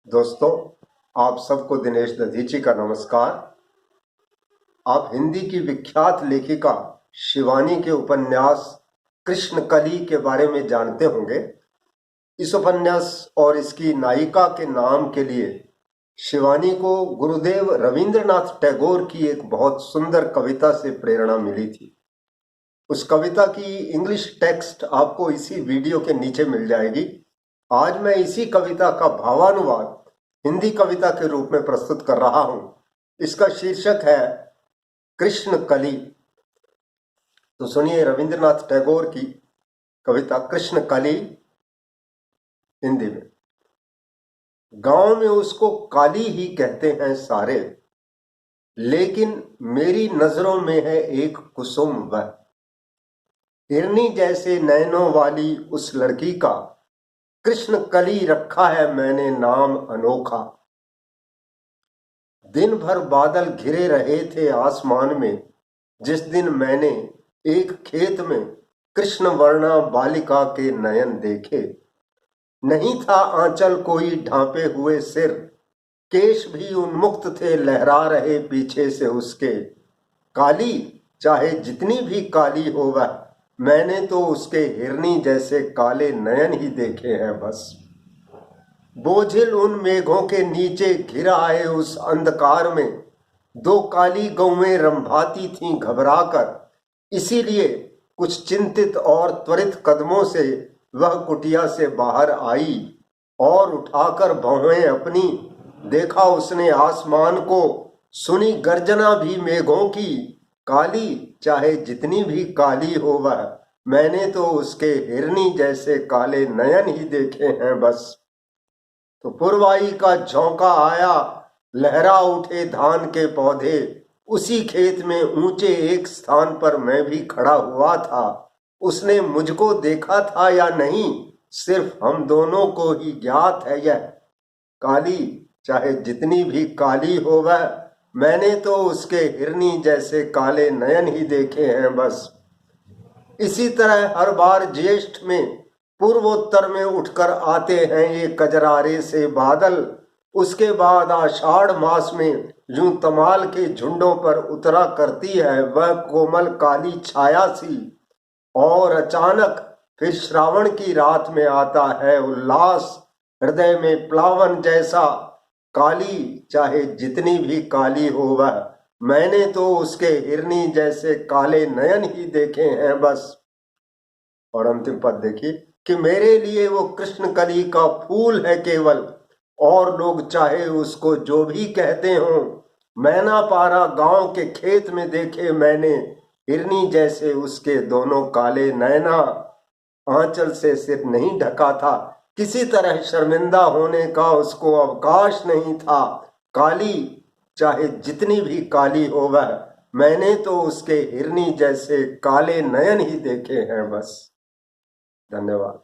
दोस्तों, आप सबको दिनेश दधीची का नमस्कार। आप हिंदी की विख्यात लेखिका शिवानी के उपन्यास कृष्णकली के बारे में जानते होंगे। इस उपन्यास और इसकी नायिका के नाम के लिए शिवानी को गुरुदेव रविंद्रनाथ टैगोर की एक बहुत सुंदर कविता से प्रेरणा मिली थी। उस कविता की इंग्लिश टेक्स्ट आपको इसी वीडियो के नीचे मिल जाएगी। आज मैं इसी कविता का भावानुवाद हिंदी कविता के रूप में प्रस्तुत कर रहा हूं। इसका शीर्षक है कृष्णकली। तो सुनिए रविंद्रनाथ टैगोर की कविता कृष्णकली हिंदी में। गांव में उसको काली ही कहते हैं सारे, लेकिन मेरी नजरों में है एक कुसुम वह। हिरनी जैसे नैनों वाली उस लड़की का कृष्णकली रखा है मैंने नाम अनोखा। दिन भर बादल घिरे रहे थे आसमान में, जिस दिन मैंने एक खेत में कृष्ण वर्णा बालिका के नयन देखे। नहीं था आंचल कोई ढांपे हुए सिर, केश भी उन्मुक्त थे लहरा रहे पीछे से उसके। काली चाहे जितनी भी काली हो वह, मैंने तो उसके हिरनी जैसे काले नयन ही देखे हैं बस। बोझिल उन मेघों के नीचे घिर आए उस अंधकार में, दो काली गौएं रंभाती थीं घबराकर। इसीलिए कुछ चिंतित और त्वरित कदमों से वह कुटिया से बाहर आई और उठाकर भौहें अपनी देखा उसने आसमान को। सुनी गर्जना भी मेघों की, काली चाहे जितनी भी काली हो वह, मैंने तो उसके हिरनी जैसे काले नयन ही देखे हैं बस। तो पुरवाई का झोंका आया, लहरा उठे धान के पौधे। उसी खेत में ऊंचे एक स्थान पर मैं भी खड़ा हुआ था। उसने मुझको देखा था या नहीं, सिर्फ हम दोनों को ही ज्ञात है यह। काली चाहे जितनी भी काली हो वह, मैंने तो उसके हिरनी जैसे काले नयन ही देखे हैं बस। इसी तरह हर बार ज्येष्ठ में पूर्वोत्तर में उठकर आते हैं ये कजरारे से बादल। उसके बाद आषाढ़ मास में यूं तमाल के झुंडों पर उतरा करती है वह कोमल काली छाया सी। और अचानक फिर श्रावण की रात में आता है उल्लास, हृदय में प्लावन जैसा। काली चाहे जितनी भी काली हो वह, मैंने तो उसके हिरनी जैसे काले नयन ही देखे हैं बस। और अंतिम पद देखिए कि मेरे लिए वो कृष्णकली का फूल है केवल, और लोग चाहे उसको जो भी कहते हों। मैना पारा गांव के खेत में देखे मैंने, हिरनी जैसे उसके दोनों काले नैना। आंचल से सिर नहीं ढका था, किसी तरह शर्मिंदा होने का उसको अवकाश नहीं था। काली चाहे जितनी भी काली हो वह, मैंने तो उसके हिरनी जैसे काले नयन ही देखे हैं बस। धन्यवाद।